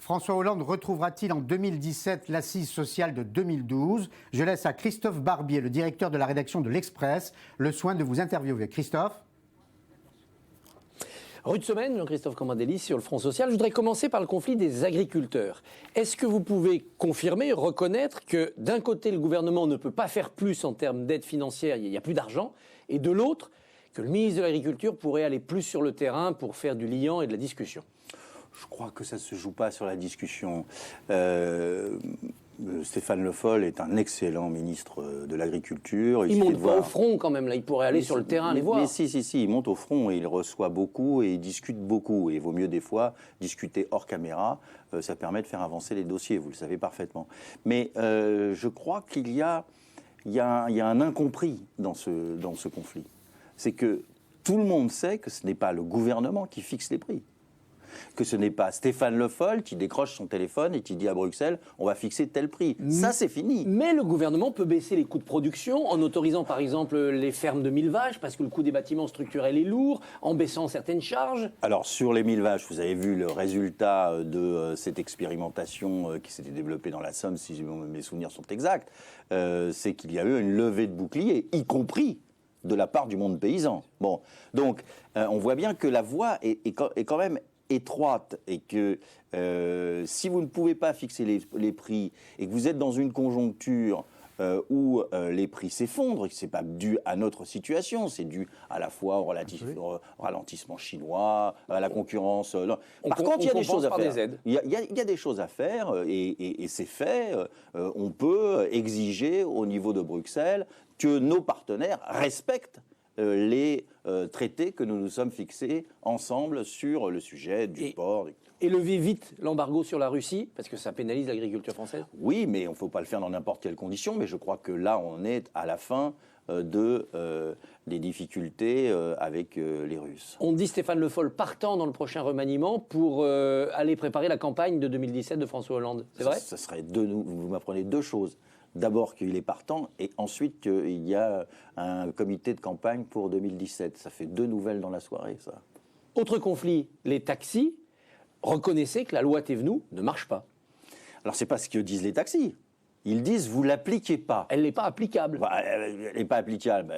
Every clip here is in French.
François Hollande retrouvera-t-il en 2017 l'assise sociale de 2012 ? Je laisse à Christophe Barbier, le directeur de la rédaction de l'Express, le soin de vous interviewer. Christophe ? Rude semaine, Jean-Christophe Cambadélis, sur le Front social. Je voudrais commencer par le conflit des agriculteurs. Est-ce que vous pouvez confirmer, reconnaître que d'un côté, le gouvernement ne peut pas faire plus en termes d'aide financière, il n'y a plus d'argent, et de l'autre, que le ministre de l'Agriculture pourrait aller plus sur le terrain pour faire du liant et de la discussion ? Je crois que ça ne se joue pas sur la discussion. Stéphane Le Foll est un excellent ministre de l'Agriculture. Il monte pas au front quand même, là. Il pourrait aller sur le terrain, les voir. Mais si, il monte au front et il reçoit beaucoup et il discute beaucoup. Et il vaut mieux des fois discuter hors caméra. Ça permet de faire avancer les dossiers, vous le savez parfaitement. Mais je crois qu'il y a un incompris dans ce conflit. C'est que tout le monde sait que ce n'est pas le gouvernement qui fixe les prix. Que ce n'est pas Stéphane Le Foll qui décroche son téléphone et qui dit à Bruxelles on va fixer tel prix. Ça, c'est fini. Mais le gouvernement peut baisser les coûts de production en autorisant par exemple les fermes de 1000 vaches parce que le coût des bâtiments structurels est lourd, en baissant certaines charges. Alors sur les 1000 vaches, vous avez vu le résultat de cette expérimentation qui s'était développée dans la Somme, si mes souvenirs sont exacts, c'est qu'il y a eu une levée de boucliers, y compris de la part du monde paysan. Bon, donc on voit bien que la voie est quand même étroite et que si vous ne pouvez pas fixer les prix et que vous êtes dans une conjoncture où les prix s'effondrent, et que ce n'est pas dû à notre situation, c'est dû à la fois au ralentissement chinois, à la concurrence. Par contre, il y a des choses à faire. Il y a des choses à faire et c'est fait. On peut exiger au niveau de Bruxelles que nos partenaires respectent les traités que nous nous sommes fixés ensemble sur le sujet du porc. Et lever vite l'embargo sur la Russie, parce que ça pénalise l'agriculture française ? Oui, mais il ne faut pas le faire dans n'importe quelle condition. Mais je crois que là, on est à la fin des difficultés avec les Russes. On dit Stéphane Le Foll partant dans le prochain remaniement pour aller préparer la campagne de 2017 de François Hollande. C'est vrai ? Ça serait vous m'apprenez deux choses. D'abord qu'il est partant et ensuite qu'il y a un comité de campagne pour 2017. Ça fait deux nouvelles dans la soirée, ça. Autre conflit, les taxis. Reconnaissez que la loi Thévenoud ne marche pas. Alors, c'est pas ce que disent les taxis. Ils disent, vous l'appliquez pas. Elle n'est pas applicable. Elle n'est pas applicable.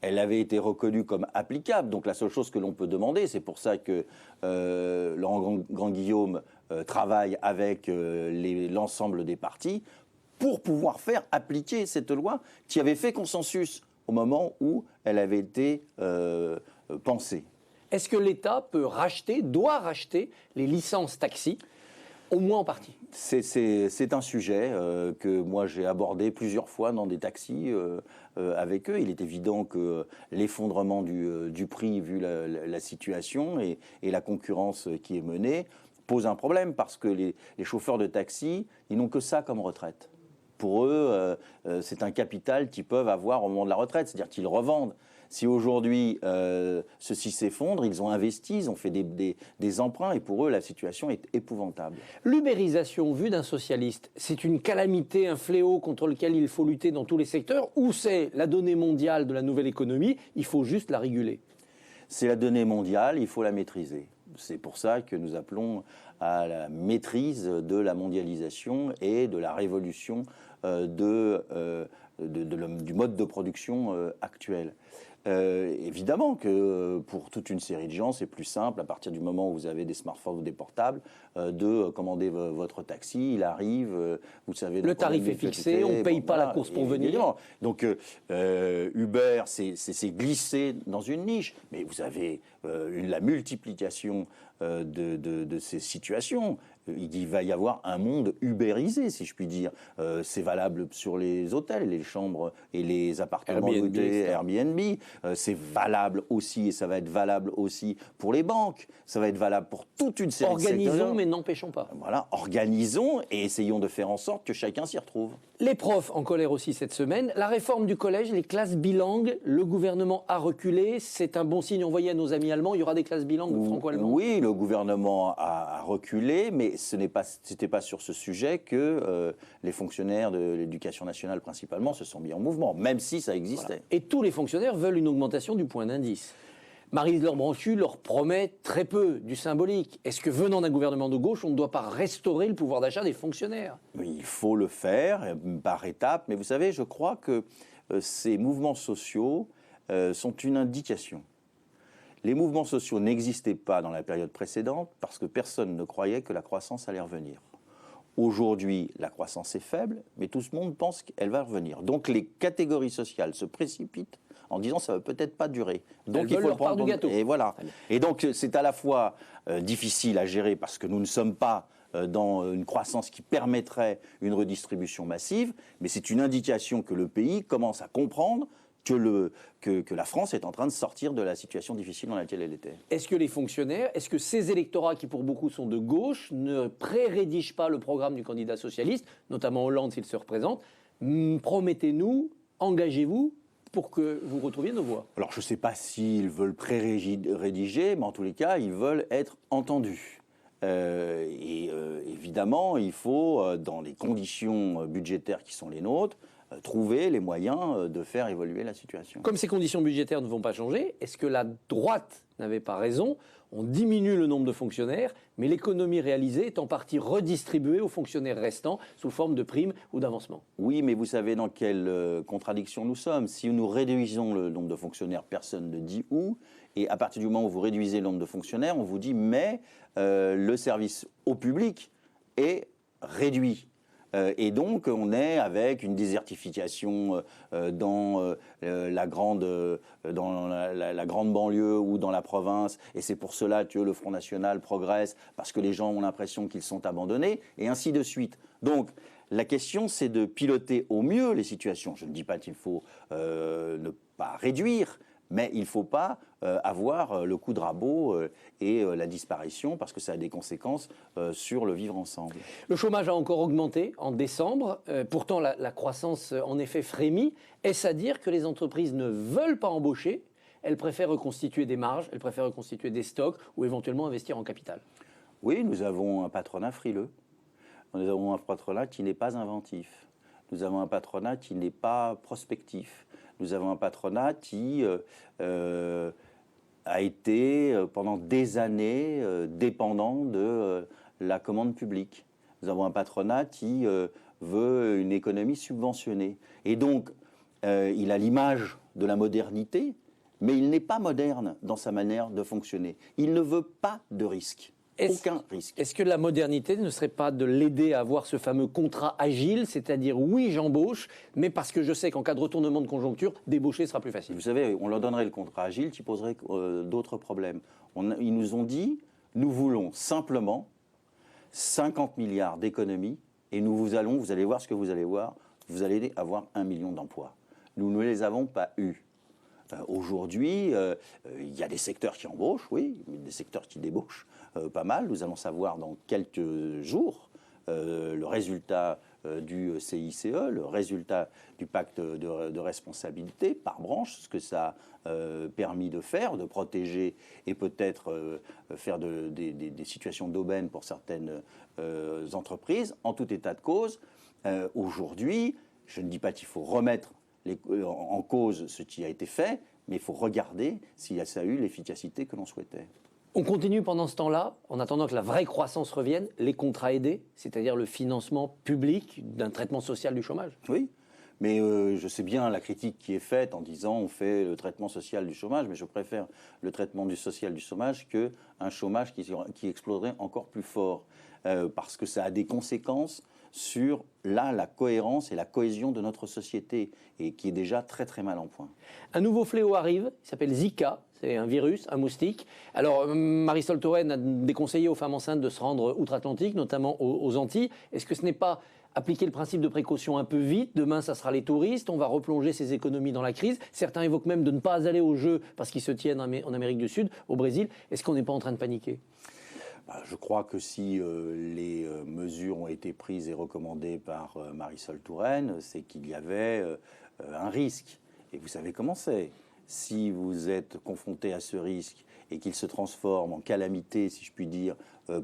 Elle avait été reconnue comme applicable. Donc, la seule chose que l'on peut demander, c'est pour ça que Laurent Grand-Guillaume travaille avec l'ensemble des partis, pour pouvoir faire appliquer cette loi qui avait fait consensus au moment où elle avait été pensée. Est-ce que l'État doit racheter les licences taxi, au moins en partie ? C'est un sujet que moi j'ai abordé plusieurs fois dans des taxis avec eux. Il est évident que l'effondrement du prix, vu la situation et la concurrence qui est menée, pose un problème parce que les chauffeurs de taxi, ils n'ont que ça comme retraite. Pour eux, c'est un capital qu'ils peuvent avoir au moment de la retraite, c'est-à-dire qu'ils revendent. Si aujourd'hui, ceci s'effondre, ils ont investi, ils ont fait des emprunts, et pour eux, la situation est épouvantable. L'ubérisation, vue d'un socialiste, c'est une calamité, un fléau contre lequel il faut lutter dans tous les secteurs, ou c'est la donnée mondiale de la nouvelle économie, il faut juste la réguler ? C'est la donnée mondiale, il faut la maîtriser. C'est pour ça que nous appelons à la maîtrise de la mondialisation et de la révolution du mode de production actuel. Évidemment que pour toute une série de gens, c'est plus simple à partir du moment où vous avez des smartphones ou des portables de commander votre taxi, il arrive, vous savez... Le tarif est fixé, on ne paye pas la course pour venir. Donc Uber, c'est glissé dans une niche, mais vous avez la multiplication de ces situations. Il va y avoir un monde ubérisé, si je puis dire. C'est valable sur les hôtels, les chambres et les appartements Airbnb. C'est valable aussi, et ça va être valable aussi pour les banques. Ça va être valable pour toute une série de secteurs. Organisons, mais n'empêchons pas. Voilà, organisons et essayons de faire en sorte que chacun s'y retrouve. Les profs en colère aussi cette semaine. La réforme du collège, les classes bilingues, le gouvernement a reculé. C'est un bon signe envoyé à nos amis allemands. Il y aura des classes bilingues franco-allemandes. Oui, le gouvernement a reculé, mais c'était pas sur ce sujet que les fonctionnaires de l'éducation nationale principalement se sont mis en mouvement, même si ça existait. Voilà. Et tous les fonctionnaires veulent une augmentation du point d'indice. Marie-Laure Branchu leur promet très peu, du symbolique. Est-ce que venant d'un gouvernement de gauche, on ne doit pas restaurer le pouvoir d'achat des fonctionnaires? Oui, il faut le faire par étapes, mais vous savez, je crois que ces mouvements sociaux sont une indication. Les mouvements sociaux n'existaient pas dans la période précédente parce que personne ne croyait que la croissance allait revenir. Aujourd'hui, la croissance est faible, mais tout le monde pense qu'elle va revenir. Donc les catégories sociales se précipitent en disant ça ne va peut-être pas durer. Donc il faut leur part du gâteau. Et voilà. Et donc c'est à la fois difficile à gérer parce que nous ne sommes pas dans une croissance qui permettrait une redistribution massive, mais c'est une indication que le pays commence à comprendre que la France est en train de sortir de la situation difficile dans laquelle elle était. Est-ce que les fonctionnaires, est-ce que ces électorats qui pour beaucoup sont de gauche ne pré-rédigent pas le programme du candidat socialiste, notamment Hollande s'il se représente? Promettez-nous, engagez-vous pour que vous retrouviez nos voix. Alors je ne sais pas s'ils veulent pré-rédiger, mais en tous les cas, ils veulent être entendus. Évidemment, il faut, dans les conditions budgétaires qui sont les nôtres, trouver les moyens de faire évoluer la situation. Comme ces conditions budgétaires ne vont pas changer, est-ce que la droite n'avait pas raison? On diminue le nombre de fonctionnaires, mais l'économie réalisée est en partie redistribuée aux fonctionnaires restants sous forme de primes ou d'avancement. Oui, mais vous savez dans quelle contradiction nous sommes. Si nous réduisons le nombre de fonctionnaires, personne ne dit où. Et à partir du moment où vous réduisez le nombre de fonctionnaires, on vous dit mais le service au public est réduit. Et donc, on est avec une désertification dans la grande banlieue ou dans la province. Et c'est pour cela que le Front National progresse, parce que les gens ont l'impression qu'ils sont abandonnés, et ainsi de suite. Donc, la question, c'est de piloter au mieux les situations. Je ne dis pas qu'il faut ne pas réduire, mais il ne faut pas avoir le coup de rabot et la disparition, parce que ça a des conséquences sur le vivre ensemble. Le chômage a encore augmenté en décembre. Pourtant, la croissance, en effet, frémit. Est-ce à dire que les entreprises ne veulent pas embaucher? Elles préfèrent reconstituer des marges, elles préfèrent reconstituer des stocks ou éventuellement investir en capital? Oui, nous avons un patronat frileux. Nous avons un patronat qui n'est pas inventif. Nous avons un patronat qui n'est pas prospectif. Nous avons un patronat qui a été pendant des années dépendant de la commande publique. Nous avons un patronat qui veut une économie subventionnée. Et donc, il a l'image de la modernité, mais il n'est pas moderne dans sa manière de fonctionner. Il ne veut pas de risque. Aucun risque. Est-ce que la modernité ne serait pas de l'aider à avoir ce fameux contrat agile, c'est-à-dire oui j'embauche, mais parce que je sais qu'en cas de retournement de conjoncture, débaucher sera plus facile? Vous savez, on leur donnerait le contrat agile qui poserait d'autres problèmes. Ils nous ont dit, nous voulons simplement 50 milliards d'économies et vous allez voir ce que vous allez voir, vous allez avoir 1 million d'emplois. Nous ne les avons pas eus. Aujourd'hui, il y a des secteurs qui embauchent, oui, mais des secteurs qui débauchent pas mal. Nous allons savoir dans quelques jours le résultat du CICE, le résultat du pacte de responsabilité par branche, ce que ça a permis de faire, de protéger et peut-être faire des situations d'aubaine pour certaines entreprises. En tout état de cause, aujourd'hui, je ne dis pas qu'il faut remettre en cause ce qui a été fait, mais il faut regarder si ça a eu l'efficacité que l'on souhaitait. On continue pendant ce temps-là, en attendant que la vraie croissance revienne, les contrats aidés, c'est-à-dire le financement public d'un traitement social du chômage. Oui, mais je sais bien la critique qui est faite en disant on fait le traitement social du chômage, mais je préfère le traitement social du chômage qu'un chômage qui exploserait encore plus fort, parce que ça a des conséquences sur la cohérence et la cohésion de notre société, et qui est déjà très très mal en point. Un nouveau fléau arrive, il s'appelle Zika, c'est un virus, un moustique. Alors Marisol Touraine a déconseillé aux femmes enceintes de se rendre outre-Atlantique, notamment aux Antilles. Est-ce que ce n'est pas appliquer le principe de précaution un peu vite? Demain, ça sera les touristes, on va replonger ces économies dans la crise. Certains évoquent même de ne pas aller aux Jeux parce qu'ils se tiennent en Amérique du Sud, au Brésil. Est-ce qu'on n'est pas en train de paniquer? Je crois que si les mesures ont été prises et recommandées par Marisol Touraine, c'est qu'il y avait un risque. Et vous savez comment c'est. Si vous êtes confronté à ce risque et qu'il se transforme en calamité, si je puis dire,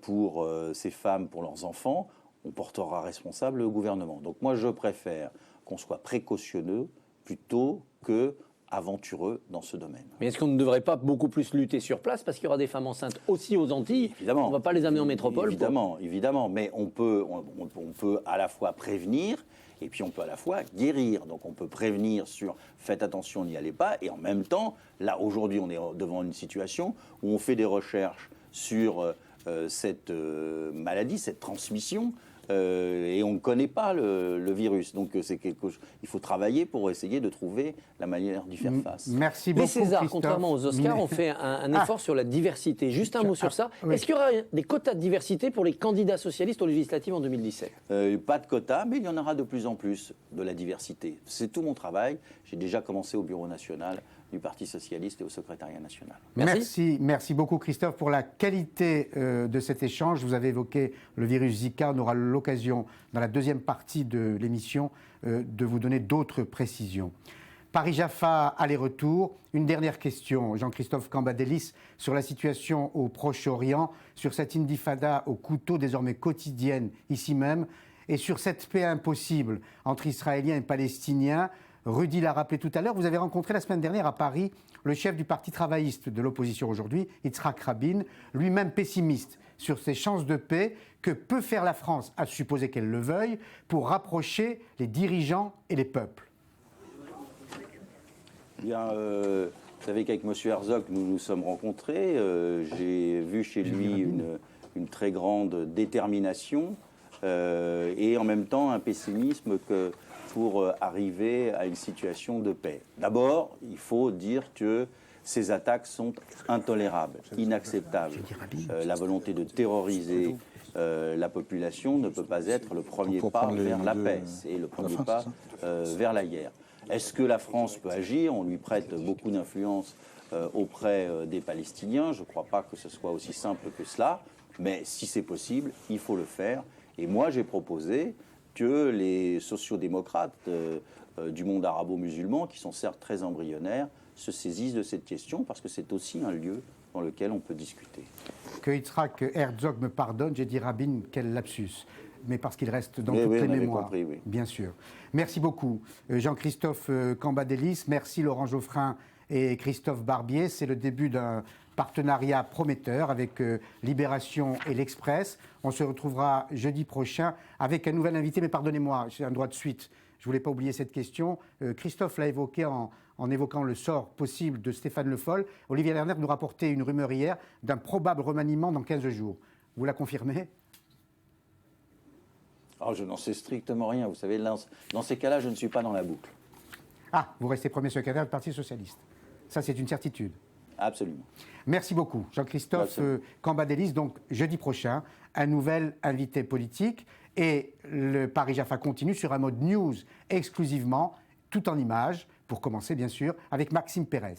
pour ces femmes, pour leurs enfants, on portera responsable le gouvernement. Donc moi, je préfère qu'on soit précautionneux plutôt que aventureux dans ce domaine. Mais est-ce qu'on ne devrait pas beaucoup plus lutter sur place parce qu'il y aura des femmes enceintes aussi aux Antilles? Évidemment. On ne va pas les amener en métropole. Évidemment. Mais on peut à la fois prévenir et puis on peut à la fois guérir. Donc on peut prévenir sur faites attention, n'y allez pas. Et en même temps, là aujourd'hui, on est devant une situation où on fait des recherches sur cette maladie, cette transmission. Et on ne connaît pas le virus. Donc c'est quelque chose. Il faut travailler pour essayer de trouver la manière d'y faire face. Merci beaucoup. Les Césars, Christophe. contrairement aux Oscars, ont fait un effort sur la diversité. Juste un mot sur ça. Oui. Est-ce qu'il y aura des quotas de diversité pour les candidats socialistes aux législatives en 2017? Pas de quotas, mais il y en aura de plus en plus de la diversité. C'est tout mon travail. J'ai déjà commencé au Bureau national du Parti socialiste et au secrétariat national. Merci beaucoup Christophe pour la qualité de cet échange. Vous avez évoqué le virus Zika. On aura l'occasion dans la deuxième partie de l'émission de vous donner d'autres précisions. Paris-Jaffa, aller-retour. Une dernière question, Jean-Christophe Cambadélis, sur la situation au Proche-Orient, sur cette intifada au couteau désormais quotidienne ici même, et sur cette paix impossible entre Israéliens et Palestiniens. Rudy l'a rappelé tout à l'heure, vous avez rencontré la semaine dernière à Paris le chef du parti travailliste de l'opposition aujourd'hui, Yitzhak Rabin, lui-même pessimiste sur ses chances de paix. Que peut faire la France, à supposer qu'elle le veuille, pour rapprocher les dirigeants et les peuples? Bien, vous savez qu'avec M. Herzog, nous nous sommes rencontrés. J'ai vu chez lui une très grande détermination et en même temps un pessimisme pour arriver à une situation de paix. D'abord, il faut dire que ces attaques sont intolérables, inacceptables. La volonté de terroriser la population ne peut pas être le premier pas vers la paix, c'est le premier pas vers la guerre. Est-ce que la France peut agir? On lui prête beaucoup d'influence auprès des Palestiniens. Je ne crois pas que ce soit aussi simple que cela, mais si c'est possible, il faut le faire. Et moi, j'ai proposé que les sociodémocrates du monde arabo-musulman, qui sont certes très embryonnaires, se saisissent de cette question, parce que c'est aussi un lieu dans lequel on peut discuter. Que Yitzhak Herzog me pardonne, j'ai dit Rabin, quel lapsus. Mais parce qu'il reste dans toutes les mémoires, compris, oui. Bien sûr. Merci beaucoup Jean-Christophe Cambadélis, merci Laurent Geoffrin et Christophe Barbier. C'est le début d'un partenariat prometteur avec Libération et l'Express. On se retrouvera jeudi prochain avec un nouvel invité, mais pardonnez-moi, j'ai un droit de suite. Je ne voulais pas oublier cette question. Christophe l'a évoqué en évoquant le sort possible de Stéphane Le Foll. Olivier Lerner nous rapportait une rumeur hier d'un probable remaniement dans 15 jours. Vous la confirmez? Oh, je n'en sais strictement rien. Vous savez, dans ces cas-là, je ne suis pas dans la boucle. Ah, vous restez premier secrétaire du Parti socialiste. Ça, c'est une certitude. Absolument. Merci beaucoup, Jean-Christophe Cambadélis. Donc, jeudi prochain, un nouvel invité politique. Et le Paris-Jaffa continue sur un mode news exclusivement, tout en images, pour commencer, bien sûr, avec Maxime Pérez.